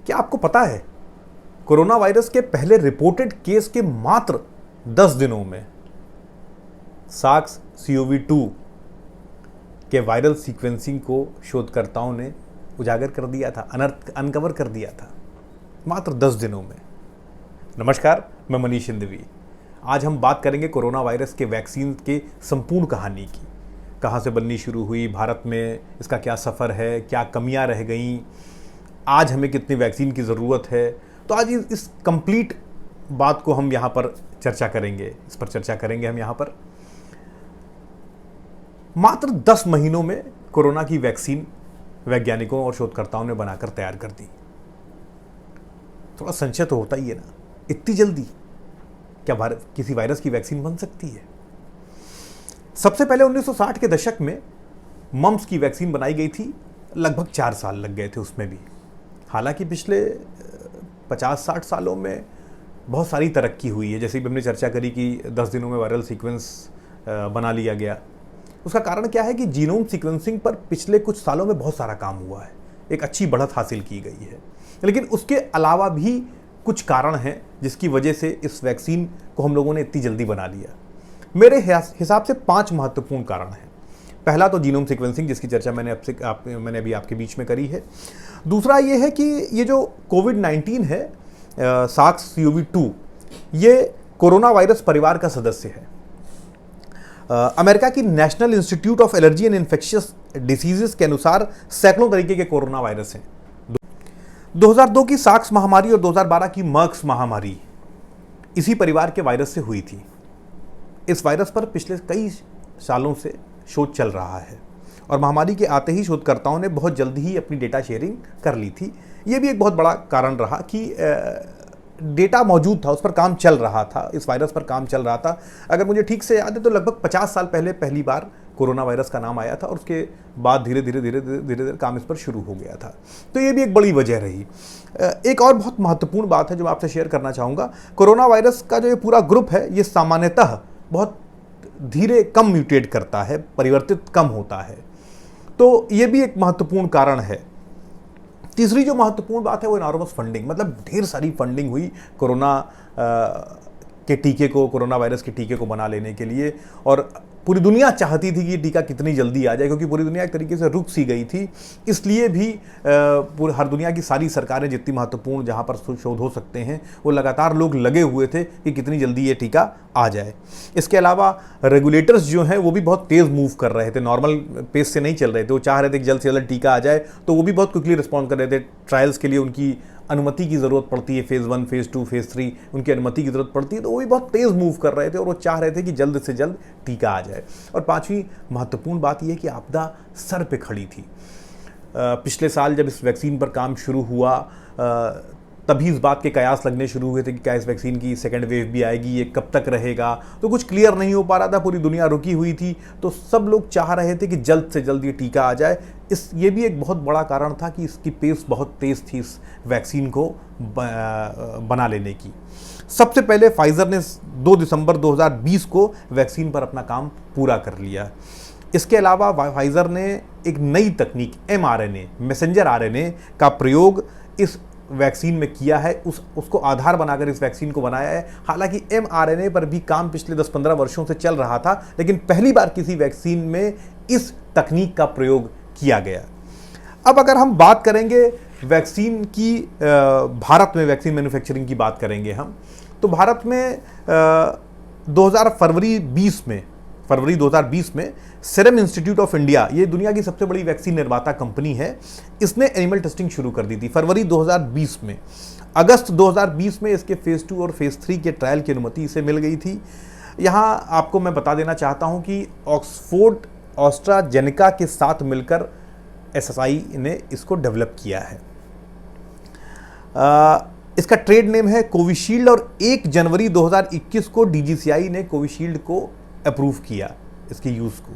क्या आपको पता है कोरोना वायरस के पहले रिपोर्टेड केस के मात्र 10 दिनों में सार्स CoV-2 के वायरल सीक्वेंसिंग को शोधकर्ताओं ने उजागर कर दिया था, अनकवर कर दिया था मात्र 10 दिनों में। नमस्कार, मैं मनीष हिंदवी। आज हम बात करेंगे कोरोना वायरस के वैक्सीन के संपूर्ण कहानी की। कहाँ से बननी शुरू हुई, भारत में इसका क्या सफ़र है, क्या कमियां रह गईं, आज हमें कितनी वैक्सीन की ज़रूरत है। तो आज इस कंप्लीट बात को हम यहाँ पर चर्चा करेंगे, इस पर चर्चा करेंगे हम यहाँ पर। मात्र 10 महीनों में कोरोना की वैक्सीन वैज्ञानिकों और शोधकर्ताओं ने बनाकर तैयार कर दी। थोड़ा संशय तो होता ही है ना, इतनी जल्दी क्या किसी वायरस की वैक्सीन बन सकती है। सबसे पहले 1960 के दशक में मम्प्स की वैक्सीन बनाई गई थी, लगभग 4 साल लग गए थे उसमें भी। हालांकि पिछले 50-60 सालों में बहुत सारी तरक्की हुई है, जैसे भी हमने चर्चा करी कि 10 दिनों में वायरल सीक्वेंस बना लिया गया। उसका कारण क्या है कि जीनोम सीक्वेंसिंग पर पिछले कुछ सालों में बहुत सारा काम हुआ है, एक अच्छी बढ़त हासिल की गई है। लेकिन उसके अलावा भी कुछ कारण हैं जिसकी वजह से इस वैक्सीन को हम लोगों ने इतनी जल्दी बना लिया। मेरे हिसाब से 5 महत्वपूर्ण कारण हैं। पहला तो जीनोम सीक्वेंसिंग, जिसकी चर्चा मैंने अभी आपके बीच में करी है। दूसरा ये है कि ये जो कोविड-19 है, सार्स CoV-2, ये कोरोना वायरस परिवार का सदस्य है। अमेरिका की national institute of allergy and infectious diseases के अनुसार सैकड़ों तरीके के कोरोना वायरस हैं। 2002 की सार्स महामारी और 2012 की मर्स महामारी इसी परिवार के वायरस से हुई थी। इस वायरस पर पिछले कई सालों से शोध चल रहा है और महामारी के आते ही शोधकर्ताओं ने बहुत जल्दी ही अपनी डेटा शेयरिंग कर ली थी। ये भी एक बहुत बड़ा कारण रहा कि डेटा मौजूद था, उस पर काम चल रहा था, इस वायरस पर काम चल रहा था। अगर मुझे ठीक से याद है तो लगभग 50 साल पहले पहली बार कोरोना वायरस का नाम आया था और उसके बाद धीरे धीरे काम इस पर शुरू हो गया था। तो ये भी एक बड़ी वजह रही। एक और बहुत महत्वपूर्ण बात है जो मैं आपसे शेयर करना चाहूँगा। कोरोना वायरस का जो ये पूरा ग्रुप है, ये सामान्यतः बहुत धीरे कम म्यूटेट करता है, परिवर्तित कम होता है। तो ये भी एक महत्वपूर्ण कारण है। तीसरी जो महत्वपूर्ण बात है वो इनॉर्मस फंडिंग, मतलब ढेर सारी फंडिंग हुई कोरोना कोरोना वायरस के टीके को बना लेने के लिए। और पूरी दुनिया चाहती थी कि टीका कितनी जल्दी आ जाए, क्योंकि पूरी दुनिया एक तरीके से रुक सी गई थी। इसलिए भी हर दुनिया की सारी सरकारें जितनी महत्वपूर्ण जहां पर शोध हो सकते हैं, वो लगातार लोग लगे हुए थे कि कितनी जल्दी ये टीका आ जाए। इसके अलावा रेगुलेटर्स जो हैं वो भी बहुत तेज़ मूव कर रहे थे, नॉर्मल पेस से नहीं चल रहे थे। वो चाह रहे थे कि जल्द से जल्द टीका आ जाए, तो वो भी बहुत क्विकली रिस्पॉन्ड कर रहे थे। ट्रायल्स के लिए उनकी अनुमति की ज़रूरत पड़ती है, फेज़ 1, फेज़ 2, फेज़ 3 उनकी अनुमति की ज़रूरत पड़ती है। तो वो भी बहुत तेज़ मूव कर रहे थे और वो चाह रहे थे कि जल्द से जल्द टीका आ जाए। और 5वीं महत्वपूर्ण बात यह कि आपदा सर पे खड़ी थी। पिछले साल जब इस वैक्सीन पर काम शुरू हुआ, तभी इस बात के कयास लगने शुरू हुए थे कि क्या इस वैक्सीन की सेकेंड वेव भी आएगी, ये कब तक रहेगा। तो कुछ क्लियर नहीं हो पा रहा था, पूरी दुनिया रुकी हुई थी। तो सब लोग चाह रहे थे कि जल्द से जल्द ये टीका आ जाए। ये भी एक बहुत बड़ा कारण था कि इसकी पेस बहुत तेज़ थी इस वैक्सीन को बना लेने की। सबसे पहले फाइज़र ने 2 दिसंबर 2020 को वैक्सीन पर अपना काम पूरा कर लिया। इसके अलावा फाइज़र ने एक नई तकनीक mRNA, मैसेंजर RNA का प्रयोग इस वैक्सीन में किया है। उसको आधार बनाकर इस वैक्सीन को बनाया है। हालांकि mRNA पर भी काम पिछले 10-15 वर्षों से चल रहा था, लेकिन पहली बार किसी वैक्सीन में इस तकनीक का प्रयोग किया गया। अब अगर हम बात करेंगे वैक्सीन की, भारत में वैक्सीन मैन्युफैक्चरिंग की बात करेंगे हम, तो भारत में फरवरी 2020 में सीरम इंस्टीट्यूट ऑफ इंडिया, ये दुनिया की सबसे बड़ी वैक्सीन निर्माता कंपनी है, इसने एनिमल टेस्टिंग शुरू कर दी थी फरवरी 2020 में। अगस्त 2020 में इसके फेज़ 2 और फेज़ 3 के ट्रायल की अनुमति इसे मिल गई थी। यहाँ आपको मैं बता देना चाहता हूँ कि ऑक्सफोर्ड एस्ट्राजेनेका के साथ मिलकर SSI ने इसको डेवलप किया है। इसका ट्रेड नेम है कोविशील्ड और 1 जनवरी 2021 को DGCI ने कोविशील्ड को अप्रूव किया, इसके यूज़ को।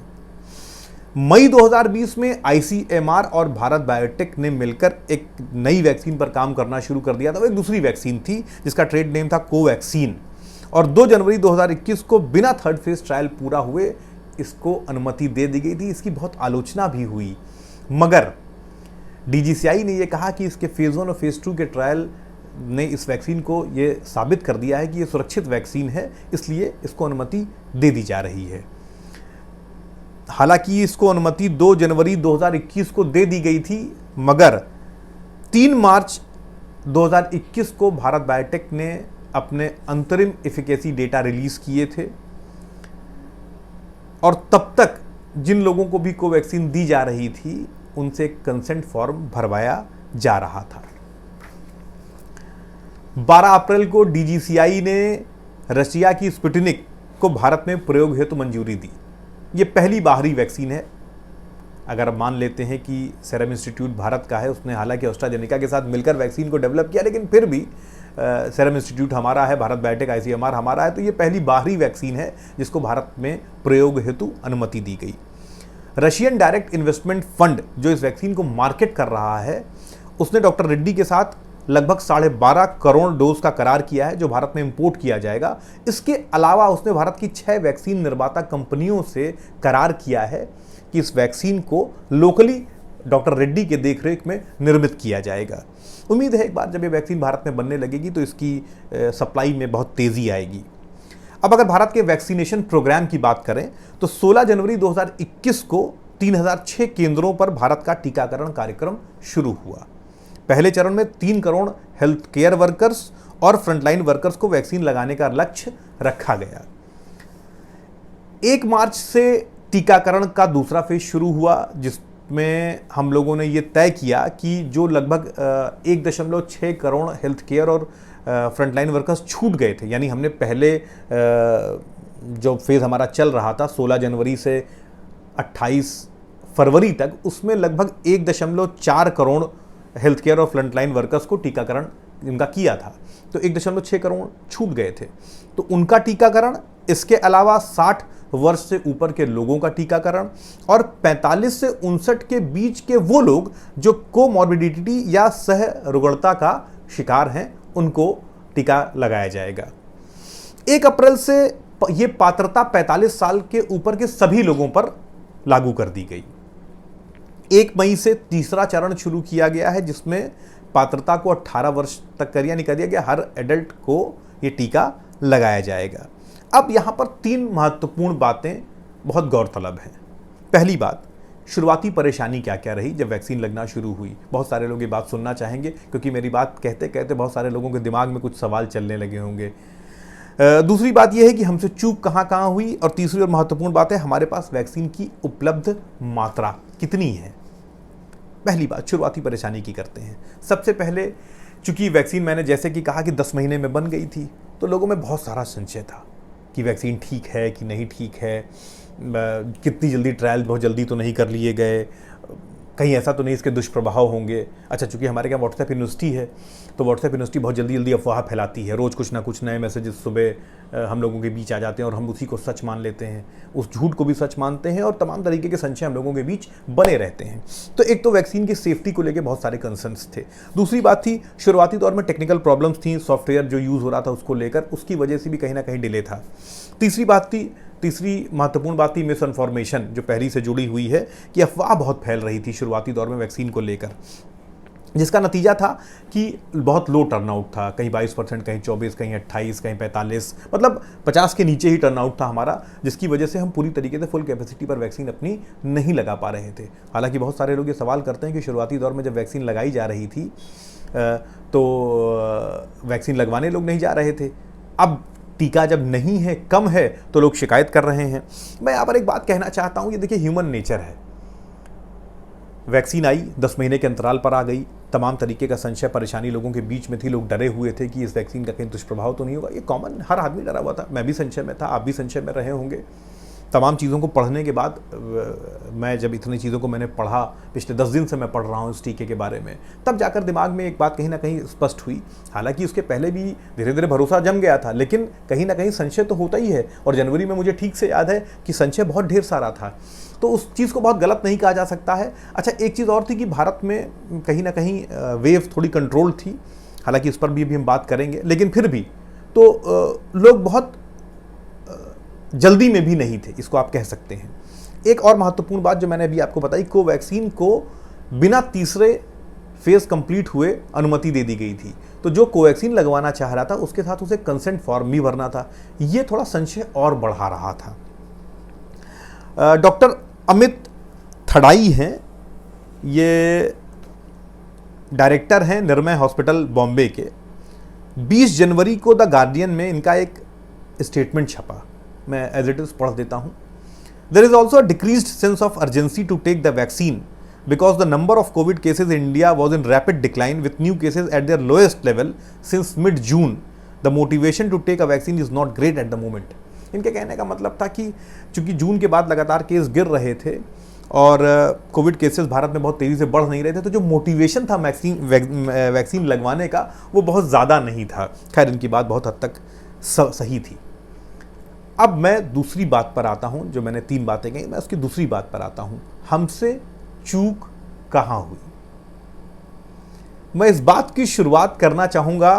मई 2020 में ICMR और भारत बायोटेक ने मिलकर एक नई वैक्सीन पर काम करना शुरू कर दिया था। वो एक दूसरी वैक्सीन थी जिसका ट्रेड नेम था कोवैक्सीन। और 2 जनवरी 2021 को बिना थर्ड फेज ट्रायल पूरा हुए इसको अनुमति दे दी गई थी। इसकी बहुत आलोचना भी हुई, मगर डीजीसीआई ने यह कहा कि इसके फेज़ 1 और फेज़ 2 के ट्रायल ने इस वैक्सीन को ये साबित कर दिया है कि ये सुरक्षित वैक्सीन है, इसलिए इसको अनुमति दे दी जा रही है। हालांकि इसको अनुमति 2 जनवरी 2021 को दे दी गई थी, मगर 3 मार्च 2021 को भारत बायोटेक ने अपने अंतरिम एफिकेसी डेटा रिलीज किए थे और तब तक जिन लोगों को भी कोवैक्सीन दी जा रही थी उनसे कंसेंट फॉर्म भरवाया जा रहा था। 12 अप्रैल को डीजीसीआई ने रशिया की स्पुतनिक को भारत में प्रयोग हेतु मंजूरी दी। ये पहली बाहरी वैक्सीन है। अगर मान लेते हैं कि सीरम इंस्टीट्यूट भारत का है, उसने हालांकि एस्ट्राजेनेका के साथ मिलकर वैक्सीन को डेवलप किया, लेकिन फिर भी सीरम इंस्टीट्यूट हमारा है, भारत बायोटेक आईसीएमआर हमारा है, तो ये पहली बाहरी वैक्सीन है जिसको भारत में प्रयोग हेतु अनुमति दी गई। रशियन डायरेक्ट इन्वेस्टमेंट फंड जो इस वैक्सीन को मार्केट कर रहा है, उसने डॉक्टर रेड्डी के साथ लगभग 12.5 करोड़ डोज का करार किया है जो भारत में इंपोर्ट किया जाएगा। इसके अलावा उसने भारत की 6 वैक्सीन निर्माता कंपनियों से करार किया है कि इस वैक्सीन को लोकली डॉक्टर रेड्डी के देखरेख में निर्मित किया जाएगा। उम्मीद है एक बार जब ये वैक्सीन भारत में बनने लगेगी तो इसकी सप्लाई में बहुत तेज़ी आएगी। अब अगर भारत के वैक्सीनेशन प्रोग्राम की बात करें तो 16 जनवरी 2021 को 3006 केंद्रों पर भारत का टीकाकरण कार्यक्रम शुरू हुआ। पहले चरण में 3 करोड़ हेल्थ केयर वर्कर्स और फ्रंटलाइन वर्कर्स को वैक्सीन लगाने का लक्ष्य रखा गया। 1 मार्च से टीकाकरण का दूसरा फेज शुरू हुआ, जिसमें हम लोगों ने ये तय किया कि जो लगभग 1.6 करोड़ हेल्थ केयर और फ्रंटलाइन वर्कर्स छूट गए थे, यानी हमने पहले जो फेज़ हमारा चल रहा था 16 जनवरी से 28 फरवरी तक, उसमें लगभग 1.4 करोड़ हेल्थ केयर और फ्रंटलाइन वर्कर्स को टीकाकरण इनका किया था, तो 1.6 करोड़ छूट गए थे, तो उनका टीकाकरण, इसके अलावा 60 वर्ष से ऊपर के लोगों का टीकाकरण और 45 से 59 के बीच के वो लोग जो कोमॉर्बिडिटी या सह रुग्णता का शिकार हैं, उनको टीका लगाया जाएगा। 1 अप्रैल से ये पात्रता 45 साल के ऊपर के सभी लोगों पर लागू कर दी गई। 1 मई से तीसरा चरण शुरू किया गया है, जिसमें पात्रता को 18 वर्ष तक कर दिया गया, हर एडल्ट को ये टीका लगाया जाएगा। अब यहाँ पर 3 महत्वपूर्ण बातें बहुत गौरतलब हैं। पहली बात, शुरुआती परेशानी क्या क्या रही जब वैक्सीन लगना शुरू हुई। बहुत सारे लोग ये बात सुनना चाहेंगे, क्योंकि मेरी बात कहते कहते बहुत सारे लोगों के दिमाग में कुछ सवाल चलने लगे होंगे। दूसरी बात यह है कि हमसे चूक कहाँ कहाँ हुई, और तीसरी और महत्वपूर्ण बात है हमारे पास वैक्सीन की उपलब्ध मात्रा कितनी है। पहली बात शुरुआती परेशानी की करते हैं। सबसे पहले, चूंकि वैक्सीन मैंने जैसे कि कहा कि 10 महीने में बन गई थी, तो लोगों में बहुत सारा संशय था कि वैक्सीन ठीक है कि नहीं ठीक है, कितनी जल्दी ट्रायल बहुत जल्दी तो नहीं कर लिए गए, कहीं ऐसा तो नहीं इसके दुष्प्रभाव होंगे। अच्छा, चूंकि हमारे यहाँ व्हाट्सएप यूनिवर्सिटी है, तो व्हाट्सएप यूनिवर्सिटी बहुत जल्दी जल्दी अफवाह फैलाती है। रोज़ कुछ ना कुछ नए मैसेजेस सुबह हम लोगों के बीच आ जाते हैं और हम उसी को सच मान लेते हैं, उस झूठ को भी सच मानते हैं, और तमाम तरीके के संशय हम लोगों के बीच बने रहते हैं। तो एक तो वैक्सीन की सेफ्टी को लेकर बहुत सारे कंसर्न्स थे। दूसरी बात थी, शुरुआती दौर में टेक्निकल प्रॉब्लम्स थी, सॉफ्टवेयर जो यूज़ हो रहा था उसको लेकर, उसकी वजह से भी कहीं ना कहीं डिले था। तीसरी महत्वपूर्ण बात थी मिस इन्फॉर्मेशन, जो पहली से जुड़ी हुई है, कि अफवाह बहुत फैल रही थी शुरुआती दौर में वैक्सीन को लेकर, जिसका नतीजा था कि बहुत लो टर्नआउट था, कहीं 22%, कहीं 24%, कहीं 28%, कहीं 45%, मतलब 50 के नीचे ही टर्नआउट था हमारा, जिसकी वजह से हम पूरी तरीके से फुल कैपेसिटी पर वैक्सीन अपनी नहीं लगा पा रहे थे। हालांकि बहुत सारे लोग ये सवाल करते हैं कि शुरुआती दौर में जब वैक्सीन लगाई जा रही थी तो वैक्सीन लगवाने लोग नहीं जा रहे थे, अब टीका जब नहीं है, कम है, तो लोग शिकायत कर रहे हैं। मैं यहाँ पर एक बात कहना चाहता हूँ, ये देखिए ह्यूमन नेचर है। वैक्सीन आई, 10 महीने के अंतराल पर आ गई, तमाम तरीके का संशय परेशानी लोगों के बीच में थी, लोग डरे हुए थे कि इस वैक्सीन का कहीं दुष्प्रभाव तो नहीं होगा। ये कॉमन, हर आदमी डरा हुआ था, मैं भी संशय में था, आप भी संशय में रहे होंगे। तमाम चीज़ों को पढ़ने के बाद, मैं जब इतनी चीज़ों को मैंने पढ़ा, पिछले 10 दिन से मैं पढ़ रहा हूँ इस टीके के बारे में, तब जाकर दिमाग में एक बात कहीं ना कहीं स्पष्ट हुई। हालांकि उसके पहले भी धीरे धीरे भरोसा जम गया था, लेकिन कहीं ना कहीं संशय तो होता ही है। और जनवरी में मुझे ठीक से याद है कि संशय बहुत ढेर सारा था, तो उस चीज़ को बहुत गलत नहीं कहा जा सकता है। अच्छा, एक चीज़ और थी कि भारत में कहीं ना कहीं वेव थोड़ी कंट्रोल थी, हालांकि इस पर भी हम बात करेंगे, लेकिन फिर भी तो लोग बहुत जल्दी में भी नहीं थे, इसको आप कह सकते हैं। एक और महत्वपूर्ण बात जो मैंने अभी आपको बताई, कोवैक्सीन को बिना तीसरे फेज कंप्लीट हुए अनुमति दे दी गई थी। तो जो कोवैक्सीन लगवाना चाह रहा था उसके साथ उसे कंसेंट फॉर्म भी भरना था। ये थोड़ा संशय और बढ़ा रहा था। डॉक्टर अमित थड़ाई हैं, ये डायरेक्टर हैं निर्मय हॉस्पिटल बॉम्बे के। 20 जनवरी को द गार्डियन में इनका एक स्टेटमेंट छपा, मैं एज इट इज पढ़ देता हूं। There is also a decreased sense of urgency to take the vaccine because the number of COVID cases in India was in rapid decline with new cases at their lowest level since mid-June. The motivation to take a vaccine is not great at the moment. इनके कहने का मतलब था कि चूंकि जून के बाद लगातार केस गिर रहे थे और कोविड केसेस भारत में बहुत तेज़ी से बढ़ नहीं रहे थे, तो जो मोटिवेशन था वैक्सीन लगवाने का वो बहुत ज़्यादा नहीं था। खैर, इनकी बात बहुत हद तक सही थी। अब मैं दूसरी बात पर आता हूँ, जो मैंने 3 बातें कही, मैं उसकी दूसरी बात पर आता हूँ। हमसे चूक कहां हुई? मैं इस बात की शुरुआत करना चाहूंगा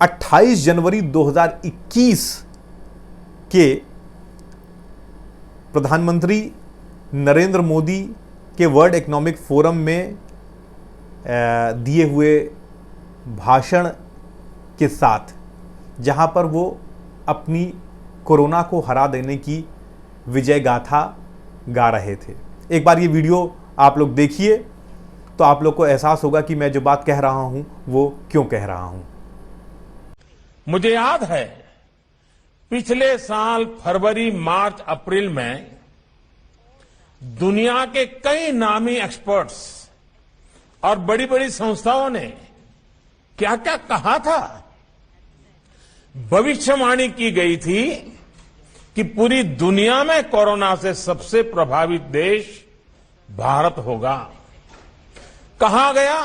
28 जनवरी 2021 के प्रधानमंत्री नरेंद्र मोदी के वर्ल्ड इकोनॉमिक फोरम में दिए हुए भाषण के साथ, जहां पर वो अपनी कोरोना को हरा देने की विजय गाथा गा रहे थे। एक बार ये वीडियो आप लोग देखिए तो आप लोग को एहसास होगा कि मैं जो बात कह रहा हूं वो क्यों कह रहा हूं। मुझे याद है पिछले साल फरवरी, मार्च, अप्रैल में दुनिया के कई नामी एक्सपर्ट्स और बड़ी बड़ी संस्थाओं ने क्या क्या कहा था। भविष्यवाणी की गई थी कि पूरी दुनिया में कोरोना से सबसे प्रभावित देश भारत होगा। कहा गया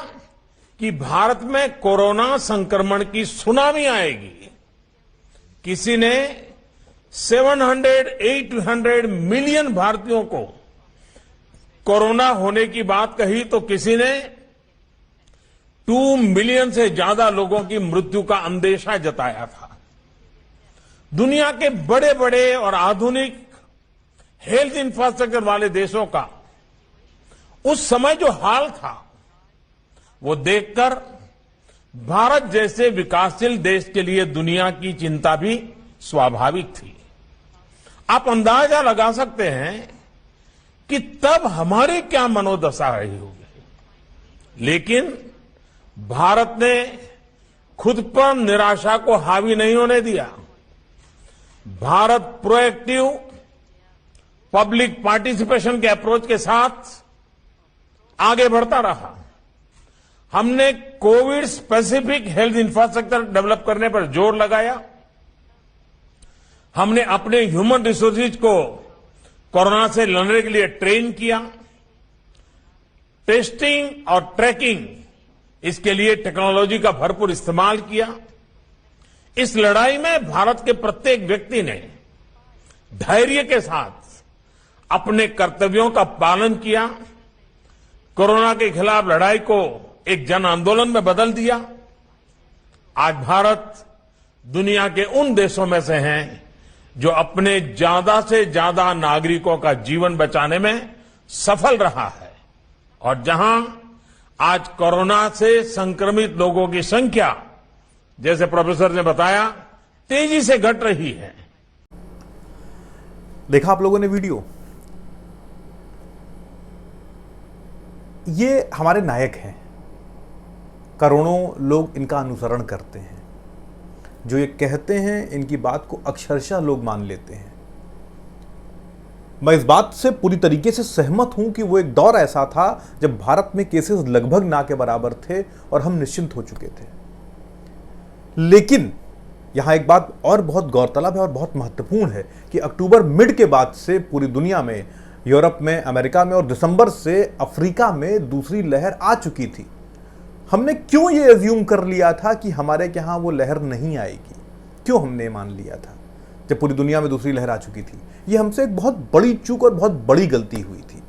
कि भारत में कोरोना संक्रमण की सुनामी आएगी। किसी ने 700-800 मिलियन भारतीयों को कोरोना होने की बात कही तो किसी ने 2 मिलियन से ज्यादा लोगों की मृत्यु का अंदेशा जताया था। दुनिया के बड़े बड़े और आधुनिक हेल्थ इंफ्रास्ट्रक्चर वाले देशों का उस समय जो हाल था वो देखकर भारत जैसे विकासशील देश के लिए दुनिया की चिंता भी स्वाभाविक थी। आप अंदाजा लगा सकते हैं कि तब हमारी क्या मनोदशा रही होगी। लेकिन भारत ने खुद पर निराशा को हावी नहीं होने दिया। भारत प्रोएक्टिव पब्लिक पार्टिसिपेशन के अप्रोच के साथ आगे बढ़ता रहा। हमने Covid specific health infrastructure develop करने पर जोर लगाया। हमने अपने ह्यूमन रिसोर्सेज को कोरोना से लड़ने के लिए ट्रेन किया। टेस्टिंग और ट्रैकिंग, इसके लिए टेक्नोलॉजी का भरपूर इस्तेमाल किया। इस लड़ाई में भारत के प्रत्येक व्यक्ति ने धैर्य के साथ अपने कर्तव्यों का पालन किया। कोरोना के खिलाफ लड़ाई को एक जन आंदोलन में बदल दिया। आज भारत दुनिया के उन देशों में से हैं जो अपने ज्यादा से ज्यादा नागरिकों का जीवन बचाने में सफल रहा है और जहां आज कोरोना से संक्रमित लोगों की संख्या, जैसे प्रोफेसर ने बताया, तेजी से घट रही है। देखा आप लोगों ने वीडियो? ये हमारे नायक हैं, करोड़ों लोग इनका अनुसरण करते हैं। जो ये कहते हैं इनकी बात को अक्षरशः लोग मान लेते हैं। मैं इस बात से पूरी तरीके से सहमत हूं कि वो एक दौर ऐसा था जब भारत में केसेस लगभग ना के बराबर थे और हम निश्चिंत हो चुके थे। लेकिन यहां एक बात और बहुत गौरतलब है और बहुत महत्वपूर्ण है कि अक्टूबर मिड के बाद से पूरी दुनिया में, यूरोप में, अमेरिका में और दिसंबर से अफ्रीका में दूसरी लहर आ चुकी थी। हमने क्यों ये अज्यूम कर लिया था कि हमारे यहां वो लहर नहीं आएगी? क्यों हमने मान लिया था जब पूरी दुनिया में दूसरी लहर आ चुकी थी? ये हमसे एक बहुत बड़ी चूक और बहुत बड़ी गलती हुई थी।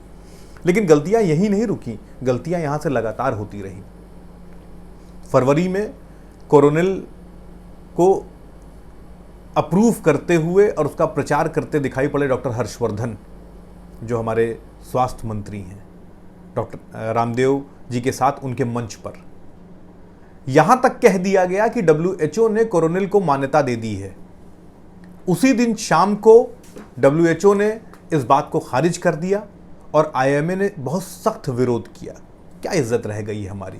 लेकिन गलतियां यहीं नहीं रुकी, गलतियां यहां से लगातार होती रही। फरवरी में कोरोनिल को अप्रूव करते हुए और उसका प्रचार करते दिखाई पड़े डॉक्टर हर्षवर्धन, जो हमारे स्वास्थ्य मंत्री हैं। डॉक्टर रामदेव जी के साथ उनके मंच पर। यहां तक कह दिया गया कि WHO ने कोरोनिल को मान्यता दे दी है। उसी दिन शाम को WHO ने इस बात को खारिज कर दिया और IMA ने बहुत सख्त विरोध किया। क्या इज्जत रह गई हमारी?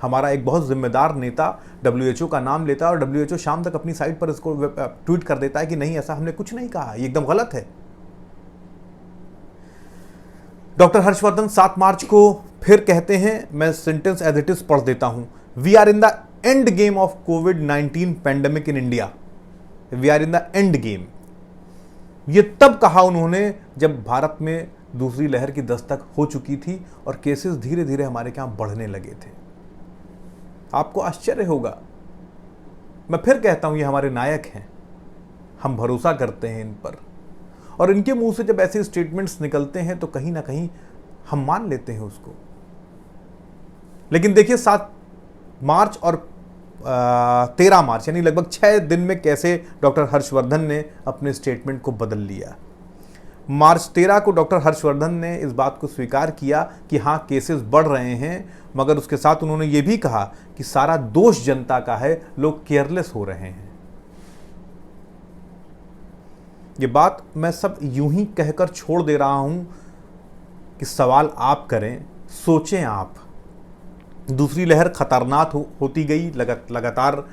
हमारा एक बहुत जिम्मेदार नेता WHO का नाम लेता है और WHO शाम तक अपनी साइट पर इसको ट्वीट कर देता है कि नहीं, ऐसा हमने कुछ नहीं कहा, ये एकदम गलत है। डॉक्टर हर्षवर्धन 7 मार्च को फिर कहते हैं, मैं सेंटेंस एज इट इज पढ़ देता हूं, we are in the end game of कोविड-19 pandemic in India. We are in the end game. ये तब कहा उन्होंने जब भारत में दूसरी लहर की दस्तक हो चुकी थी और केसेस धीरे धीरे हमारे यहां बढ़ने लगे थे। आपको आश्चर्य होगा, मैं फिर कहता हूं, ये हमारे नायक हैं, हम भरोसा करते हैं इन पर, और इनके मुंह से जब ऐसे स्टेटमेंट्स निकलते हैं तो कहीं ना कहीं हम मान लेते हैं उसको। लेकिन देखिए 7 मार्च और 13 मार्च यानी लगभग 6 दिन में कैसे डॉक्टर हर्षवर्धन ने अपने स्टेटमेंट को बदल लिया। मार्च 13 को डॉक्टर हर्षवर्धन ने इस बात को स्वीकार किया कि हाँ, केसेस बढ़ रहे हैं, मगर उसके साथ उन्होंने ये भी कहा कि सारा दोष जनता का है, लोग केयरलेस हो रहे हैं। ये बात मैं सब यूं ही कहकर छोड़ दे रहा हूं कि सवाल आप करें, सोचें आप। दूसरी लहर खतरनाक होती गई, लगातार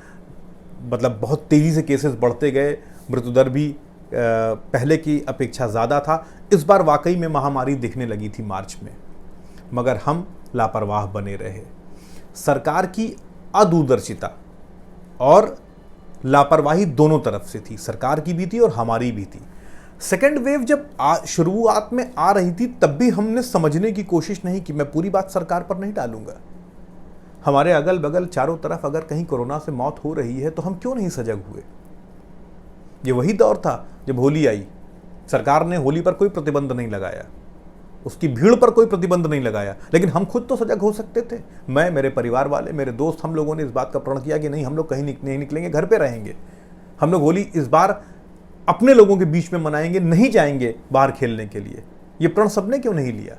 मतलब बहुत तेज़ी से केसेस बढ़ते गए, मृत्युदर भी पहले की अपेक्षा ज़्यादा था। इस बार वाकई में महामारी दिखने लगी थी मार्च में, मगर हम लापरवाह बने रहे। सरकार की अदूरदर्शिता और लापरवाही दोनों तरफ से थी, सरकार की भी थी और हमारी भी थी। सेकेंड वेव जब शुरुआत में आ रही थी तब भी हमने समझने की कोशिश नहीं की। मैं पूरी बात सरकार पर नहीं डालूंगा। हमारे अगल बगल चारों तरफ अगर कहीं कोरोना से मौत हो रही है तो हम क्यों नहीं सजग हुए? ये वही दौर था जब होली आई, सरकार ने होली पर कोई प्रतिबंध नहीं लगाया, उसकी भीड़ पर कोई प्रतिबंध नहीं लगाया, लेकिन हम खुद तो सजग हो सकते थे। मैं, मेरे परिवार वाले, मेरे दोस्त, हम लोगों ने इस बात का प्रण किया कि नहीं, हम लोग कहीं नहीं निकलेंगे, घर पे रहेंगे। हम लोग होली इस बार अपने लोगों के बीच में मनाएंगे, नहीं जाएंगे बाहर खेलने के लिए। ये प्रण सबने क्यों नहीं लिया?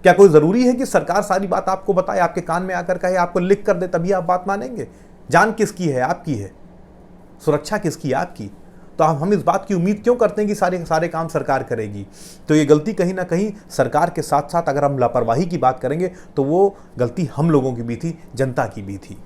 क्या कोई जरूरी है कि सरकार सारी बात आपको बताए, आपके कान में आकर कहे, आपको लिख कर दे तभी आप बात मानेंगे? जान किसकी है? आपकी है। सुरक्षा किसकी? आपकी। तो हम इस बात की उम्मीद क्यों करते हैं कि सारे काम सरकार करेगी? तो ये गलती कहीं ना कहीं सरकार के साथ साथ अगर हम लापरवाही की बात करेंगे तो वो गलती हम लोगों की भी थी, जनता की भी थी।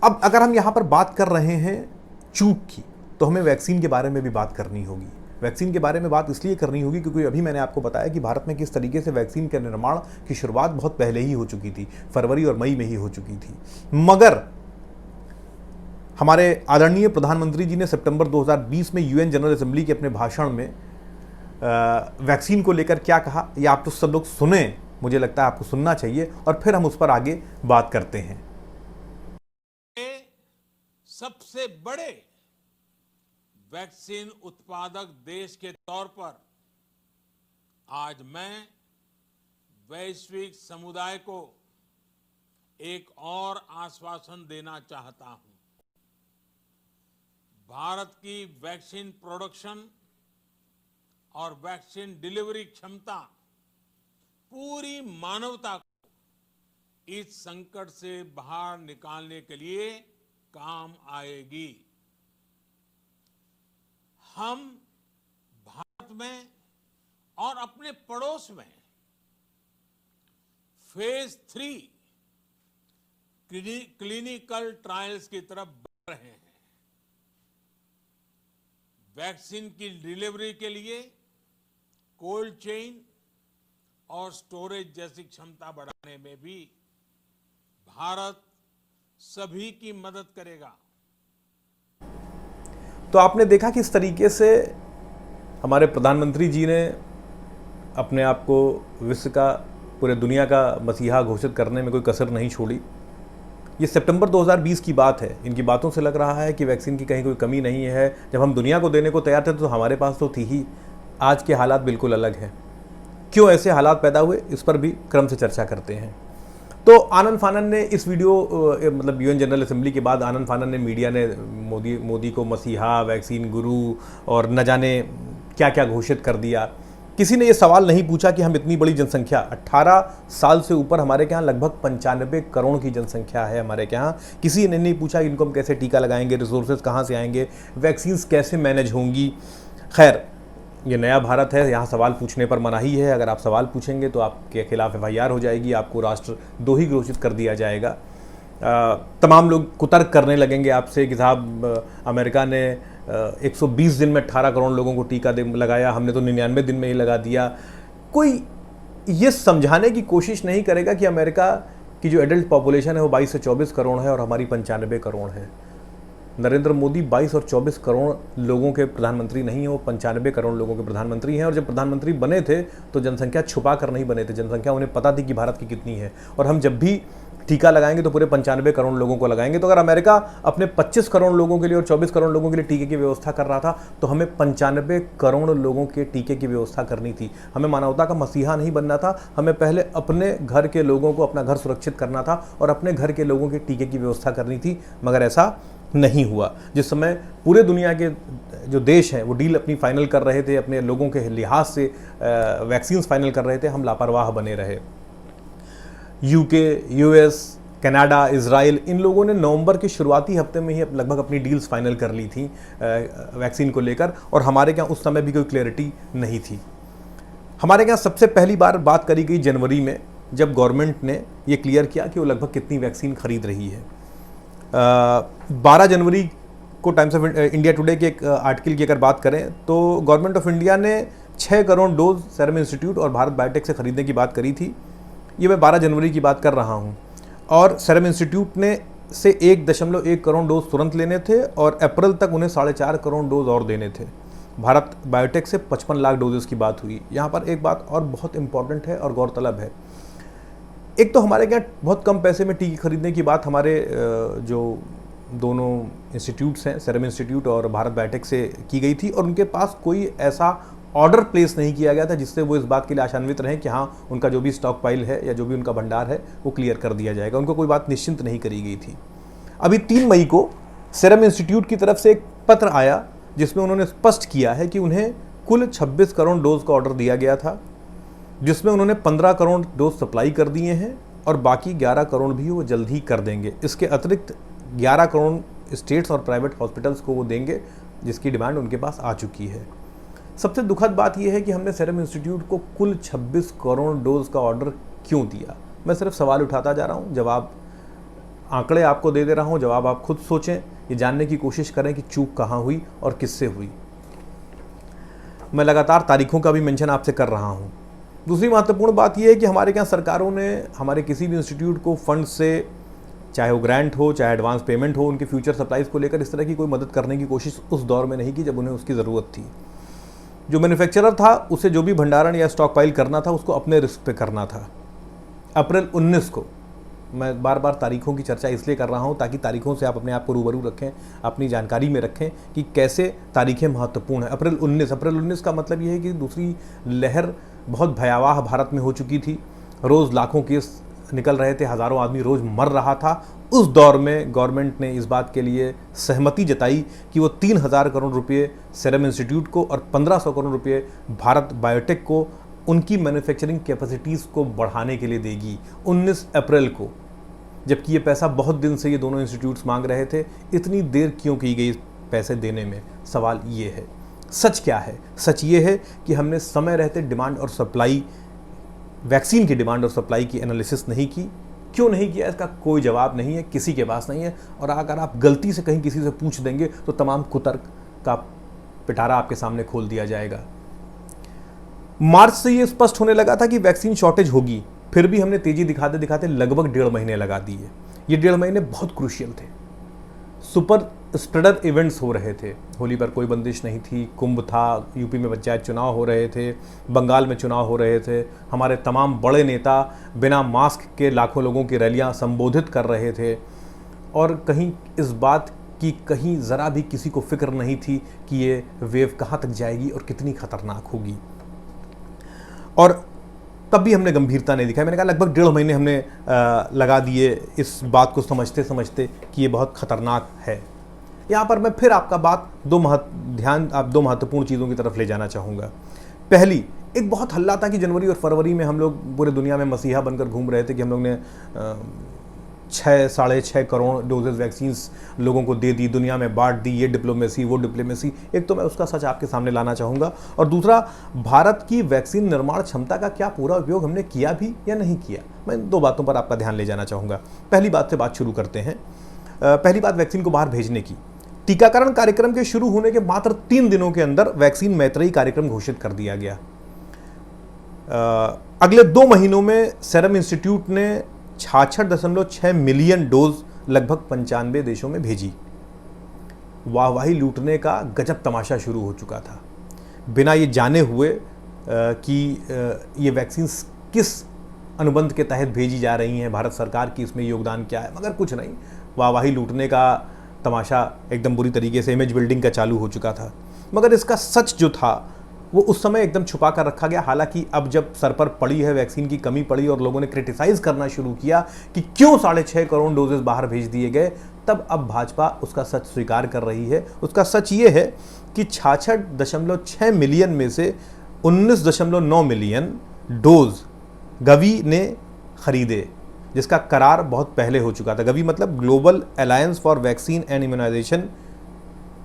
अब अगर हम यहां पर बात कर रहे हैं चूक की, तो हमें वैक्सीन के बारे में भी बात करनी होगी। वैक्सीन के बारे में बात इसलिए करनी होगी क्योंकि अभी मैंने आपको बताया कि भारत में किस तरीके से वैक्सीन के निर्माण की शुरुआत बहुत पहले ही हो चुकी थी, फरवरी और मई में ही हो चुकी थी। मगर हमारे आदरणीय प्रधानमंत्री जी ने सितंबर 2020 में यूएन जनरल असेंबली के अपने भाषण में वैक्सीन को लेकर क्या कहा, ये आप तो सब लोग सुने, मुझे लगता है आपको सुनना चाहिए और फिर हम उस पर आगे बात करते हैं। सबसे बड़े वैक्सीन उत्पादक देश के तौर पर आज मैं वैश्विक समुदाय को एक और आश्वासन देना चाहता हूं। भारत की वैक्सीन प्रोडक्शन और वैक्सीन डिलीवरी क्षमता पूरी मानवता को इस संकट से बाहर निकालने के लिए काम आएगी। हम भारत में और अपने पड़ोस में फेज 3 क्लिनिकल ट्रायल्स की तरफ बढ़ रहे हैं। वैक्सीन की डिलीवरी के लिए कोल्ड चेन और स्टोरेज जैसी क्षमता बढ़ाने में भी भारत सभी की मदद करेगा। तो आपने देखा किस तरीके से हमारे प्रधानमंत्री जी ने अपने आप को विश्व का, पूरे दुनिया का मसीहा घोषित करने में कोई कसर नहीं छोड़ी। ये सितंबर 2020 की बात है। इनकी बातों से लग रहा है कि वैक्सीन की कहीं कोई कमी नहीं है। जब हम दुनिया को देने को तैयार थे तो हमारे पास तो थी ही। आज के हालात बिल्कुल अलग हैं। क्यों ऐसे हालात पैदा हुए, इस पर भी क्रम से चर्चा करते हैं। तो आनंद फानन ने इस वीडियो, मतलब यूएन जनरल असेंबली के बाद आनंद फानन ने, मीडिया ने मोदी को मसीहा, वैक्सीन गुरु और न जाने क्या क्या घोषित कर दिया। किसी ने ये सवाल नहीं पूछा कि हम इतनी बड़ी जनसंख्या 18 साल से ऊपर हमारे यहाँ लगभग 95 करोड़ की जनसंख्या है हमारे यहाँ। किसी ने नहीं पूछा इनको हम कैसे टीका लगाएंगे, रिसोर्सेज कहाँ से आएंगे, वैक्सीन्स कैसे मैनेज होंगी। खैर, ये नया भारत है, यहाँ सवाल पूछने पर मनाही है। अगर आप सवाल पूछेंगे तो आपके खिलाफ FIR हो जाएगी, आपको राष्ट्रद्रोही घोषित कर दिया जाएगा। तमाम लोग कुतर्क करने लगेंगे आपसे कि साहब अमेरिका ने 120 दिन में 18 करोड़ लोगों को टीका लगाया, हमने तो 99 दिन में ही लगा दिया। कोई ये समझाने की कोशिश नहीं करेगा कि अमेरिका की जो एडल्ट पॉपुलेशन है वो 22 से 24 करोड़ है और हमारी 95 करोड़ है। नरेंद्र मोदी 22 और 24 करोड़ लोगों के प्रधानमंत्री नहीं हैं, वो 95 करोड़ लोगों के प्रधानमंत्री हैं। और जब प्रधानमंत्री बने थे तो जनसंख्या छुपा कर नहीं बने थे, जनसंख्या उन्हें पता थी कि भारत की कितनी है। और हम जब भी टीका लगाएंगे तो पूरे 95 करोड़ लोगों को लगाएंगे। तो अगर अमेरिका अपने 25 करोड़ लोगों के लिए और 24 करोड़ लोगों के लिए टीके की व्यवस्था कर रहा था तो हमें 95 करोड़ लोगों के टीके की व्यवस्था करनी थी। हमें मानवता का मसीहा नहीं बनना था, हमें पहले अपने घर के लोगों को अपना घर सुरक्षित करना था और अपने घर के लोगों के टीके की व्यवस्था करनी थी। मगर ऐसा नहीं हुआ। जिस समय पूरे दुनिया के जो देश हैं वो डील अपनी फाइनल कर रहे थे, अपने लोगों के लिहाज से वैक्सीन्स फाइनल कर रहे थे, हम लापरवाह बने रहे। UK, US, कनाडा, इजराइल, इन लोगों ने नवंबर के शुरुआती हफ्ते में ही लगभग अपनी डील्स फाइनल कर ली थी वैक्सीन को लेकर, और हमारे यहाँ उस समय भी कोई क्लैरिटी नहीं थी। हमारे यहाँ सबसे पहली बार बात करी गई जनवरी में, जब गवर्नमेंट ने ये क्लियर किया कि वो लगभग कितनी वैक्सीन खरीद रही है। 12 जनवरी को टाइम्स ऑफ इंडिया टुडे के एक आर्टिकल की अगर बात करें तो गवर्नमेंट ऑफ इंडिया ने 6 करोड़ डोज सीरम इंस्टीट्यूट और भारत बायोटेक से खरीदने की बात करी थी। ये मैं 12 जनवरी की बात कर रहा हूँ। और सीरम इंस्टीट्यूट ने से 1.1 करोड़ डोज तुरंत लेने थे और अप्रैल तक उन्हें 4.5 करोड़ डोज और देने थे। भारत बायोटेक से 55 लाख डोजेस की बात हुई। यहाँ पर एक बात और बहुत इंपॉर्टेंट है और गौरतलब है। एक तो हमारे यहाँ बहुत कम पैसे में टीके खरीदने की बात हमारे जो दोनों इंस्टीट्यूट्स हैं, सीरम इंस्टीट्यूट और भारत बायोटेक से की गई थी, और उनके पास कोई ऐसा ऑर्डर प्लेस नहीं किया गया था जिससे वो इस बात के लिए आशान्वित रहें कि हाँ, उनका जो भी स्टॉक पाइल है या जो भी उनका भंडार है वो क्लियर कर दिया जाएगा। उनको कोई बात निश्चिंत नहीं करी गई थी। अभी 3 मई को सीरम इंस्टीट्यूट की तरफ से एक पत्र आया जिसमें उन्होंने स्पष्ट किया है कि उन्हें कुल 26 करोड़ डोज का ऑर्डर दिया गया था, जिसमें उन्होंने 15 करोड़ डोज सप्लाई कर दिए हैं और बाकी 11 करोड़ भी वो जल्द ही कर देंगे। इसके अतिरिक्त 11 करोड़ स्टेट्स और प्राइवेट हॉस्पिटल्स को वो देंगे, जिसकी डिमांड उनके पास आ चुकी है। सबसे दुखद बात यह है कि हमने सीरम इंस्टीट्यूट को कुल 26 करोड़ डोज का ऑर्डर क्यों दिया। मैं सिर्फ सवाल उठाता जा रहा हूँ, जवाब आंकड़े आपको दे दे रहा हूँ, जवाब आप खुद सोचें, ये जानने की कोशिश करें कि चूक कहाँ हुई और किससे हुई। मैं लगातार तारीखों का भी मेंशन आपसे कर रहा हूँ। दूसरी महत्वपूर्ण बात यह है कि हमारे यहाँ सरकारों ने हमारे किसी भी इंस्टीट्यूट को फंड से, चाहे वो ग्रांट हो चाहे एडवांस पेमेंट हो, उनके फ्यूचर सप्लाईज को लेकर इस तरह की कोई मदद करने की कोशिश उस दौर में नहीं की जब उन्हें उसकी ज़रूरत थी। जो मैन्युफैक्चरर था उसे जो भी भंडारण या स्टॉक पाइल करना था उसको अपने रिस्क पे करना था। अप्रैल 19 को, मैं बार बार तारीखों की चर्चा इसलिए कर रहा हूँ ताकि तारीखों से आप अपने आप को रूबरू रखें, अपनी जानकारी में रखें कि कैसे तारीखें महत्वपूर्ण हैं। अप्रैल 19 का मतलब ये है कि दूसरी लहर बहुत भयावह भारत में हो चुकी थी। रोज़ लाखों केस निकल रहे थे, हज़ारों आदमी रोज़ मर रहा था। उस दौर में गवर्नमेंट ने इस बात के लिए सहमति जताई कि वो 3000 करोड़ रुपये सीरम इंस्टीट्यूट को और 1500 करोड़ रुपये भारत बायोटेक को उनकी मैन्युफैक्चरिंग कैपेसिटीज़ को बढ़ाने के लिए देगी 19 अप्रैल को, जबकि ये पैसा बहुत दिन से ये दोनों इंस्टीट्यूट्स मांग रहे थे। इतनी देर क्यों की गई पैसे देने में, सवाल ये है। सच क्या है? सच ये है कि हमने समय रहते डिमांड और सप्लाई, वैक्सीन की डिमांड और सप्लाई की एनालिसिस नहीं की। क्यों नहीं किया इसका कोई जवाब नहीं है, किसी के पास नहीं है। और अगर आप गलती से कहीं किसी से पूछ देंगे तो तमाम कुतर्क का पिटारा आपके सामने खोल दिया जाएगा। मार्च से ये स्पष्ट होने लगा था कि वैक्सीन शॉर्टेज होगी, फिर भी हमने तेजी दिखाते दिखाते लगभग 1.5 महीने लगा दिए। ये 1.5 महीने बहुत क्रूशियल थे। सुपर स्प्रेडर इवेंट्स हो रहे थे, होली पर कोई बंदिश नहीं थी, कुंभ था, यूपी में पंचायत चुनाव हो रहे थे, बंगाल में चुनाव हो रहे थे, हमारे तमाम बड़े नेता बिना मास्क के लाखों लोगों की रैलियां संबोधित कर रहे थे, और कहीं इस बात की कहीं ज़रा भी किसी को फिक्र नहीं थी कि ये वेव कहाँ तक जाएगी और कितनी खतरनाक होगी। और तब भी हमने गंभीरता नहीं दिखाई। मैंने कहा लगभग 1.5 महीने हमने लगा दिए इस बात को समझते समझते कि ये बहुत ख़तरनाक है। यहाँ पर मैं फिर आपका बात दो महत्वपूर्ण चीज़ों की तरफ ले जाना चाहूँगा। पहली, एक बहुत हल्ला था कि जनवरी और फरवरी में हम लोग पूरे दुनिया में मसीहा बनकर घूम रहे थे कि हम लोग ने 6-6.5 करोड़ डोजेज वैक्सीन्स लोगों को दे दी, दुनिया में बांट दी, ये डिप्लोमेसी वो डिप्लोमेसी। एक तो मैं उसका सच आपके सामने लाना चाहूँगा, और दूसरा भारत की वैक्सीन निर्माण क्षमता का क्या पूरा उपयोग हमने किया भी या नहीं किया। मैं इन 2 बातों पर आपका ध्यान ले जाना चाहूँगा। पहली बात से बात शुरू करते हैं। पहली बात वैक्सीन को बाहर भेजने की। टीकाकरण कार्यक्रम के शुरू होने के मात्र 3 दिनों के अंदर वैक्सीन मैत्रेयी कार्यक्रम घोषित कर दिया गया। अगले 2 महीनों में सेरम इंस्टीट्यूट ने 66.6 मिलियन डोज लगभग 95 देशों में भेजी। वाहवाही लूटने का गजब तमाशा शुरू हो चुका था, बिना ये जाने हुए कि ये वैक्सीन किस अनुबंध के तहत भेजी जा रही हैं, भारत सरकार की इसमें योगदान क्या है, मगर कुछ नहीं, वाहवाही लूटने का तमाशा एकदम बुरी तरीके से इमेज बिल्डिंग का चालू हो चुका था। मगर इसका सच जो था वो उस समय एकदम छुपा कर रखा गया। हालांकि अब जब सर पर पड़ी है, वैक्सीन की कमी पड़ी और लोगों ने क्रिटिसाइज करना शुरू किया कि क्यों 6.5 करोड़ डोजेस बाहर भेज दिए गए, तब अब भाजपा उसका सच स्वीकार कर रही है। उसका सच ये है कि 66.6 मिलियन में से 19.9 मिलियन डोज गवी ने खरीदे, जिसका करार बहुत पहले हो चुका था। गवी मतलब global alliance for vaccine and immunisation,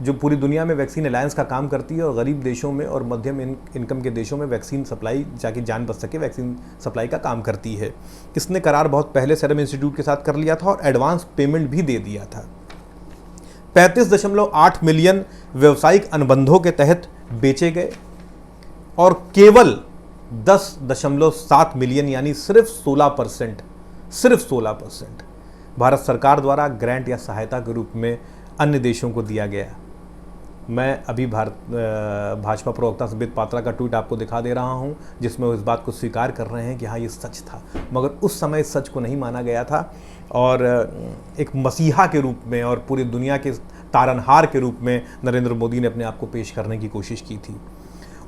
जो पूरी दुनिया में वैक्सीन अलायंस का काम करती है और गरीब देशों में और मध्यम इनकम के देशों में वैक्सीन सप्लाई, जाके जान बच सके, वैक्सीन सप्लाई का काम करती है। इसने करार बहुत पहले सेरम इंस्टीट्यूट के साथ कर लिया था और एडवांस पेमेंट भी दे दिया था। 35.8 मिलियन व्यावसायिक अनुबंधों के तहत बेचे गए और केवल 10.7 मिलियन यानी सिर्फ 16% भारत सरकार द्वारा ग्रांट या सहायता के रूप में अन्य देशों को दिया गया। मैं अभी भाजपा प्रवक्ता सुब्रत पात्रा का ट्वीट आपको दिखा दे रहा हूं, जिसमें वो इस बात को स्वीकार कर रहे हैं कि हाँ ये सच था, मगर उस समय इस सच को नहीं माना गया था और एक मसीहा के रूप में और पूरी दुनिया के तारनहार के रूप में नरेंद्र मोदी ने अपने आप को पेश करने की कोशिश की थी।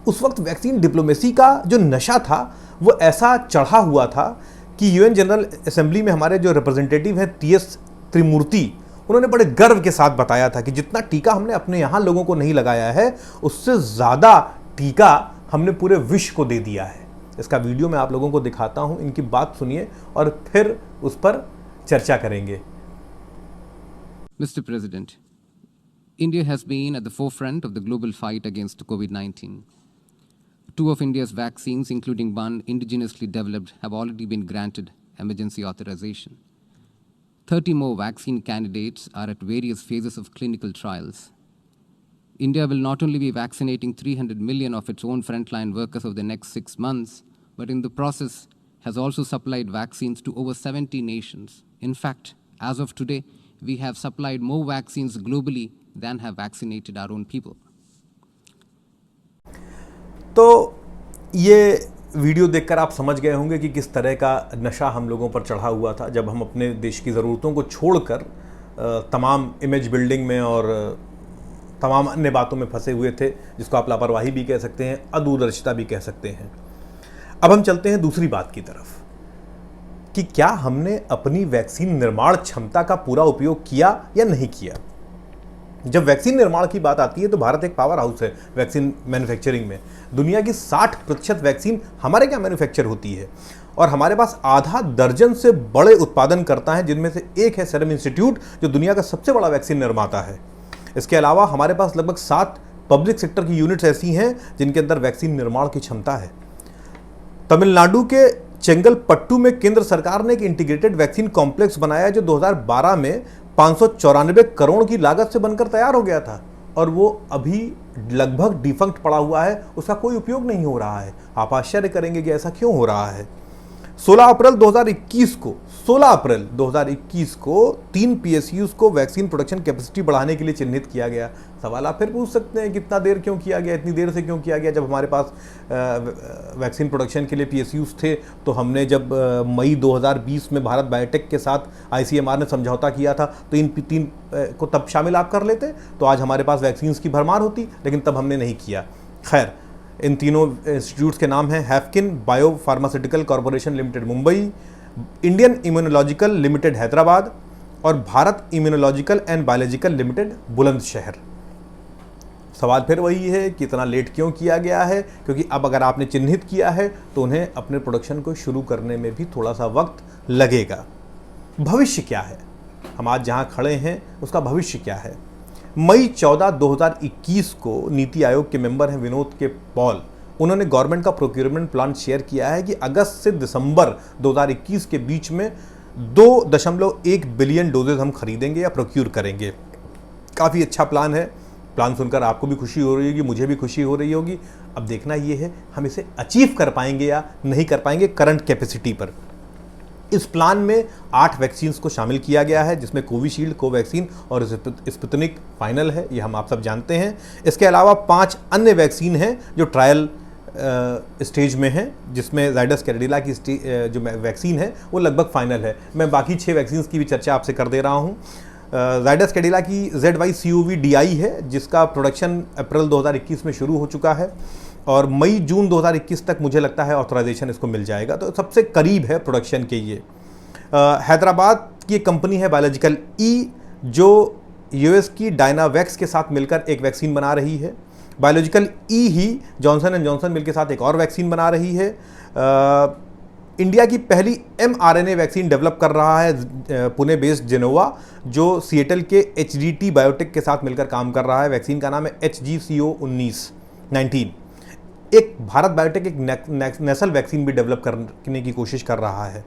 उस वक्त वैक्सीन डिप्लोमेसी का जो नशा था वो ऐसा चढ़ा हुआ था कि यूएन जनरल असेंबली में हमारे जो रिप्रेजेंटेटिव हैं TS त्रिमूर्ति, उन्होंने बड़े गर्व के साथ बताया था कि जितना टीका हमने अपने यहाँ लोगों को नहीं लगाया है, उससे ज़्यादा टीका हमने पूरे विश्व को दे दिया है। इसका वीडियो मैं आप लोगों को दिखाता हूँ, इनकी बात सुनिए और फिर उस पर चर्चा करेंगे। Mr. President, India has been at the forefront of the global fight against COVID-19. 2 of India's vaccines, including one indigenously developed, have already been granted emergency authorization. 30 more vaccine candidates are at various phases of clinical trials. India will not only be vaccinating 300 million of its own frontline workers over the next 6 months, but in the process has also supplied vaccines to over 70 nations. In fact, as of today, we have supplied more vaccines globally than have vaccinated our own people. तो ये video देखकर आप समझ गए होंगे कि किस तरह का नशा हम लोगों पर चढ़ा हुआ था, जब हम अपने देश की ज़रूरतों को छोड़कर तमाम इमेज बिल्डिंग में और तमाम अन्य बातों में फंसे हुए थे, जिसको आप लापरवाही भी कह सकते हैं, अदूरदर्शिता भी कह सकते हैं। अब हम चलते हैं दूसरी बात की तरफ कि क्या हमने अपनी वैक्सीन निर्माण क्षमता का पूरा उपयोग किया या नहीं किया। जब वैक्सीन निर्माण की बात आती है तो भारत एक पावर हाउस है वैक्सीन मैन्युफैक्चरिंग में। दुनिया की 60% वैक्सीन हमारे क्या मैन्युफैक्चर होती है और हमारे पास आधा दर्जन से बड़े उत्पादन करता है, जिनमें से एक है सेरम इंस्टीट्यूट, जो दुनिया का सबसे बड़ा वैक्सीन निर्माता है। इसके अलावा हमारे पास लगभग 7 पब्लिक सेक्टर की यूनिट्स ऐसी हैं जिनके अंदर वैक्सीन निर्माण की क्षमता है। तमिलनाडु के चेंगलपट्टू में केंद्र सरकार ने एक इंटीग्रेटेड वैक्सीन कॉम्प्लेक्स बनाया जो 2012 में 594 करोड़ की लागत से बनकर तैयार हो गया था और वो अभी लगभग डिफंक्ट पड़ा हुआ है, उसका कोई उपयोग नहीं हो रहा है। आप आश्चर्य करेंगे कि ऐसा क्यों हो रहा है। 16 अप्रैल 2021 को 3 PSUs को वैक्सीन प्रोडक्शन कैपेसिटी बढ़ाने के लिए चिन्हित किया गया। सवाल आप फिर पूछ सकते हैं कितना देर क्यों किया गया, इतनी देर से क्यों किया गया, जब हमारे पास वैक्सीन प्रोडक्शन के लिए PSUs थे तो हमने जब मई 2020 में भारत बायोटेक के साथ ICMR ने समझौता किया था तो इन 3 को तब शामिल आप कर लेते तो आज हमारे पास वैक्सीन की भरमार होती, लेकिन तब हमने नहीं किया। खैर, इन तीनों इंस्टीट्यूट्स के नाम हैं Haffkine bio pharmaceutical corporation limited Mumbai, Indian immunological limited Hyderabad और Bharat immunological and biological limited Bulandshahr. सवाल फिर वही है कि इतना लेट क्यों किया गया है, क्योंकि अब अगर आपने चिन्हित किया है तो उन्हें अपने प्रोडक्शन को शुरू करने में भी थोड़ा सा वक्त लगेगा। भविष्य क्या है, हम आज जहां खड़े हैं उसका भविष्य क्या है? मई 14, 2021 को नीति आयोग के मेंबर हैं विनोद के पॉल, उन्होंने गवर्नमेंट का प्रोक्योरमेंट प्लान शेयर किया है कि अगस्त से दिसंबर 2021 के बीच में 2.1 बिलियन डोजेज हम खरीदेंगे या प्रोक्यूर करेंगे। काफ़ी अच्छा प्लान है। प्लान सुनकर आपको भी खुशी हो रही होगी, मुझे भी खुशी हो रही होगी। अब देखना ये है हम इसे अचीव कर पाएंगे या नहीं कर पाएंगे करंट कैपेसिटी पर। इस प्लान में 8 वैक्सीन्स को शामिल किया गया है, जिसमें कोविशील्ड, कोवैक्सीन और स्पुतनिक फाइनल है, ये हम आप सब जानते हैं। इसके अलावा 5 अन्य वैक्सीन हैं जो ट्रायल स्टेज में है, जिसमें जाइडस कैडिला की जो वैक्सीन है वो लगभग फाइनल है। मैं बाकी 6 वैक्सीन की भी चर्चा आपसे कर दे रहा हूँ। जाइडस कैडिला की ZYCOV-DI है, जिसका प्रोडक्शन अप्रैल 2021 में शुरू हो चुका है और मई जून 2021 तक मुझे लगता है ऑथराइजेशन इसको मिल जाएगा, तो सबसे करीब है प्रोडक्शन के। ये हैदराबाद की कंपनी है बायोलॉजिकल ई, जो US की डायनावैक्स के साथ मिलकर एक वैक्सीन बना रही है। Biological E he Johnson and Johnson मिलकर साथ एक और वैक्सीन बना रही है। इंडिया की पहली mRNA वैक्सीन डेवलप कर रहा है पुणे बेस्ड जेनोवा, जो सिएटल के HDT बायोटेक के साथ मिलकर काम कर रहा है। वैक्सीन का नाम है HGCO19। एक भारत बायोटेक एक नेसल वैक्सीन भी डेवलप करने की कोशिश कर रहा है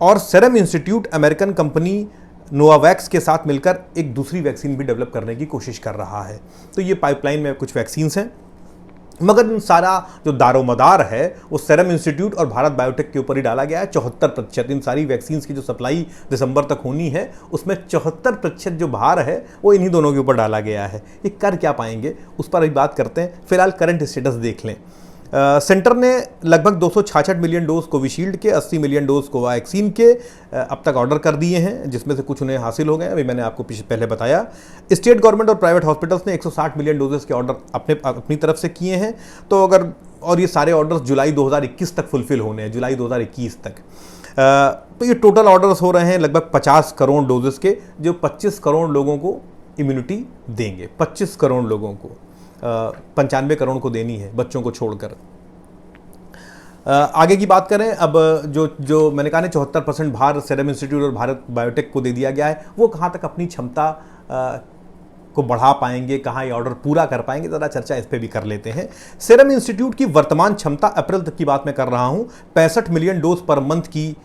और serum institute American company Novavax के साथ मिलकर एक दूसरी वैक्सीन भी डेवलप करने की कोशिश कर रहा है। तो ये पाइपलाइन में कुछ वैक्सीन्स हैं, मगर इन सारा जो दारोमदार है वो सेरम इंस्टीट्यूट और भारत बायोटेक के ऊपर ही डाला गया है। 74% इन सारी वैक्सीन्स की जो सप्लाई दिसंबर तक होनी है उसमें 74% जो भार है वो इन्हीं दोनों के ऊपर डाला गया है। ये कर क्या पाएंगे उस पर अभी बात करते हैं। फिलहाल करंट स्टेटस देख लें। सेंटर ने लगभग 266 मिलियन डोज कोविशील्ड के, 80 मिलियन डोज कोवैक्सीन के अब तक ऑर्डर कर दिए हैं, जिसमें से कुछ उन्हें हासिल हो गए, अभी मैंने आपको पहले बताया। स्टेट गवर्नमेंट और प्राइवेट हॉस्पिटल्स ने 160 मिलियन डोजेस के ऑर्डर अपनी तरफ से किए हैं। तो अगर और ये सारे ऑर्डर्स जुलाई 2021 तक फुलफिल होने हैं, जुलाई 2021 तक। तो ये टोटल ऑर्डर्स हो रहे हैं लगभग 50 करोड़ डोजेस के, जो 25 करोड़ लोगों को इम्यूनिटी देंगे। 25 करोड़ लोगों को, 95 करोड़ को देनी है बच्चों को छोड़कर। आगे की बात करें, अब जो मैंने कहा ना 74% भार सेरम इंस्टीट्यूट और भारत बायोटेक को दे दिया गया है, वो कहाँ तक अपनी क्षमता को बढ़ा पाएंगे, कहाँ ये ऑर्डर पूरा कर पाएंगे, ज़रा चर्चा इस पर भी कर लेते हैं। सेरम इंस्टीट्यूट की वर्तमान क्षमता, अप्रैल तक की बात मैं कर रहा हूँ, 65 मिलियन डोज पर मंथ की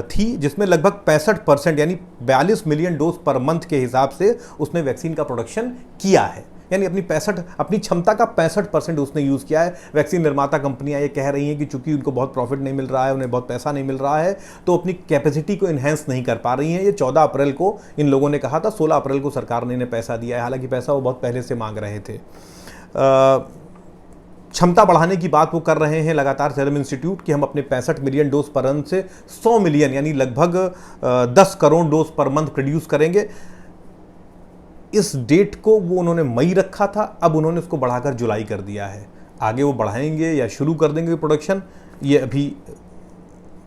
थी, जिसमें लगभग 65% यानी 42 मिलियन डोज पर मंथ के हिसाब से उसने वैक्सीन का प्रोडक्शन किया है। यानी अपनी क्षमता का 65% उसने यूज़ किया है। वैक्सीन निर्माता कंपनियां ये कह रही हैं कि चूंकि उनको बहुत प्रॉफिट नहीं मिल रहा है, उन्हें बहुत पैसा नहीं मिल रहा है, तो अपनी कैपेसिटी को इन्हेंस नहीं कर पा रही हैं। ये 14 अप्रैल को इन लोगों ने कहा था, 16 अप्रैल को सरकार ने इन्हें पैसा दिया है, हालांकि पैसा वो बहुत पहले से मांग रहे थे। क्षमता बढ़ाने की बात वो कर रहे हैं लगातार सेरम इंस्टीट्यूट कि हम अपने 65 मिलियन डोज पर मंथ से 100 मिलियन यानी लगभग 10 crore dose per month produce करेंगे। इस डेट को वो उन्होंने मई रखा था, अब उन्होंने उसको बढ़ाकर जुलाई कर दिया है। आगे वो बढ़ाएंगे या शुरू कर देंगे प्रोडक्शन, ये अभी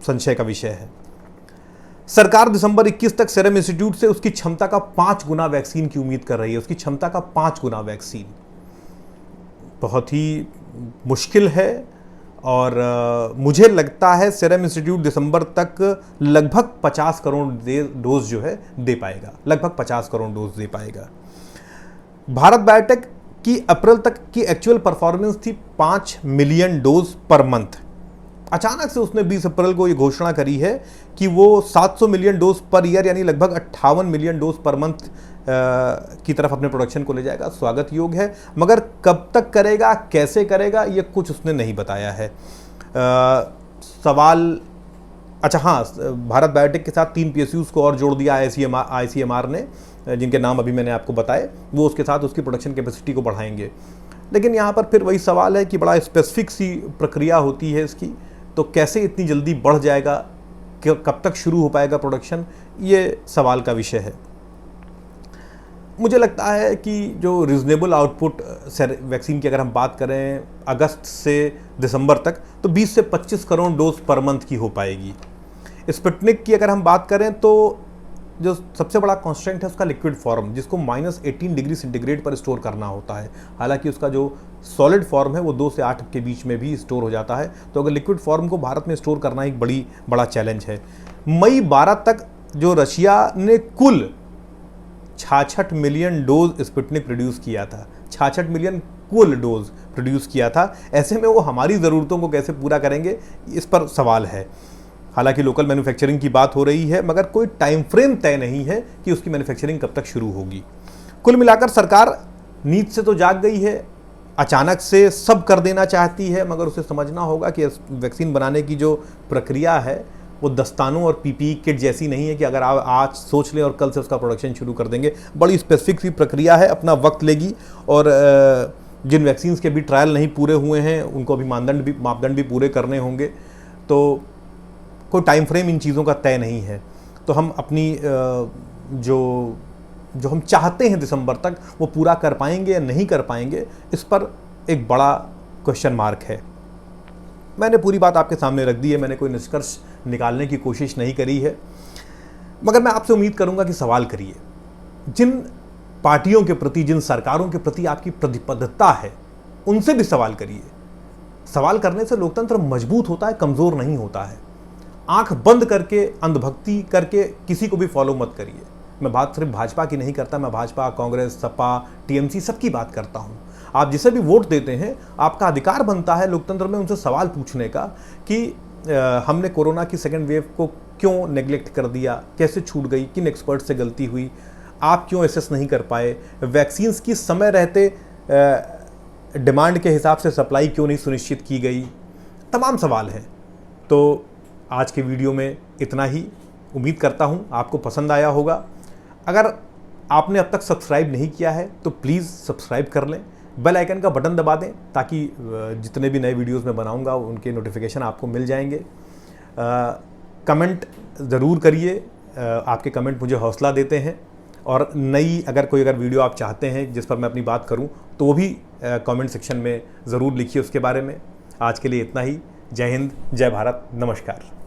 संशय का विषय है। सरकार दिसंबर 21 तक सेरम इंस्टीट्यूट से उसकी क्षमता का 5 गुना वैक्सीन की उम्मीद कर रही है। उसकी क्षमता का 5 गुना वैक्सीन बहुत ही मुश्किल है और मुझे लगता है सेरम इंस्टीट्यूट दिसंबर तक लगभग 50 करोड़ डोज जो है दे पाएगा, लगभग 50 करोड़ डोज दे पाएगा। भारत बायोटेक की अप्रैल तक की एक्चुअल परफॉर्मेंस थी 5 मिलियन डोज पर मंथ। अचानक से उसने 20 अप्रैल को ये घोषणा करी है कि वो 700 मिलियन डोज पर ईयर यानी लगभग 58 मिलियन डोज पर मंथ की तरफ अपने प्रोडक्शन को ले जाएगा। स्वागत योग्य है, मगर कब तक करेगा, कैसे करेगा, ये कुछ उसने नहीं बताया है। सवाल, अच्छा हाँ, भारत बायोटेक के साथ 3 PSUs को और जोड़ दिया ICMR ने, जिनके नाम अभी मैंने आपको बताए। वो उसके साथ उसकी प्रोडक्शन कैपेसिटी को बढ़ाएंगे। लेकिन यहाँ पर फिर वही सवाल है कि बड़ा स्पेसिफिक सी प्रक्रिया होती है इसकी, तो कैसे इतनी जल्दी बढ़ जाएगा, कब तक शुरू हो पाएगा प्रोडक्शन, ये सवाल का विषय है। मुझे लगता है कि जो रीजनेबल आउटपुट वैक्सीन की अगर हम बात करें अगस्त से दिसंबर तक, तो 20 से 25 करोड़ डोज पर मंथ की हो पाएगी। स्पुतनिक की अगर हम बात करें तो जो सबसे बड़ा कॉन्स्टेंट है उसका लिक्विड फॉर्म, जिसको -18 डिग्री सेंटीग्रेड पर स्टोर करना होता है। हालांकि उसका जो सॉलिड फॉर्म है वो 2 से 8 के बीच में भी स्टोर हो जाता है। तो अगर लिक्विड फॉर्म को भारत में स्टोर करना एक बड़ा चैलेंज है। मई 12 तक जो रशिया ने कुल 66 मिलियन डोज स्पुतनिक प्रोड्यूस किया था, 66 मिलियन कुल डोज प्रोड्यूस किया था। ऐसे में वो हमारी ज़रूरतों को कैसे पूरा करेंगे, इस पर सवाल है। हालांकि लोकल मैन्युफैक्चरिंग की बात हो रही है, मगर कोई टाइम फ्रेम तय नहीं है कि उसकी मैन्युफैक्चरिंग कब तक शुरू होगी। कुल मिलाकर सरकार नींद से तो जाग गई है, अचानक से सब कर देना चाहती है, मगर उसे समझना होगा कि वैक्सीन बनाने की जो प्रक्रिया है वो दस्तानों और पीपीई किट जैसी नहीं है कि अगर आप आज सोच लें और कल से उसका प्रोडक्शन शुरू कर देंगे। बड़ी स्पेसिफिक सी प्रक्रिया है, अपना वक्त लेगी। और जिन वैक्सीन्स के भी ट्रायल नहीं पूरे हुए हैं उनको अभी मापदंड भी पूरे करने होंगे। तो कोई टाइम फ्रेम इन चीज़ों का तय नहीं है। तो हम अपनी जो हम चाहते हैं दिसंबर तक वो पूरा कर पाएंगे या नहीं कर पाएंगे, इस पर एक बड़ा क्वेश्चन मार्क है। मैंने पूरी बात आपके सामने रख दी है, मैंने कोई निष्कर्ष निकालने की कोशिश नहीं करी है, मगर मैं आपसे उम्मीद करूंगा कि सवाल करिए। जिन पार्टियों के प्रति, जिन सरकारों के प्रति आपकी प्रतिबद्धता है, उनसे भी सवाल करिए। सवाल करने से लोकतंत्र मजबूत होता है, कमज़ोर नहीं होता है। आंख बंद करके, अंधभक्ति करके किसी को भी फॉलो मत करिए। मैं बात सिर्फ भाजपा की नहीं करता, मैं भाजपा, कांग्रेस, सपा, टीएमसी सबकी बात करता हूँ। आप जिसे भी वोट देते हैं, आपका अधिकार बनता है लोकतंत्र में उनसे सवाल पूछने का कि हमने कोरोना की सेकेंड वेव को क्यों नेग्लेक्ट कर दिया, कैसे छूट गई, किन एक्सपर्ट से गलती हुई, आप क्यों एसेस नहीं कर पाए, वैक्सीन्स की समय रहते डिमांड के हिसाब से सप्लाई क्यों नहीं सुनिश्चित की गई। तमाम सवाल हैं। तो आज के वीडियो में इतना ही। उम्मीद करता हूँ आपको पसंद आया होगा। अगर आपने अब तक सब्सक्राइब नहीं किया है तो प्लीज़ सब्सक्राइब कर लें, बेल आइकन का बटन दबा दें ताकि जितने भी नए वीडियोस मैं बनाऊंगा उनके नोटिफिकेशन आपको मिल जाएंगे। कमेंट ज़रूर करिए, आपके कमेंट मुझे हौसला देते हैं। और अगर कोई वीडियो आप चाहते हैं जिस पर मैं अपनी बात करूं तो वो भी कमेंट सेक्शन में ज़रूर लिखिए उसके बारे में। आज के लिए इतना ही। जय हिंद, जय भारत, नमस्कार।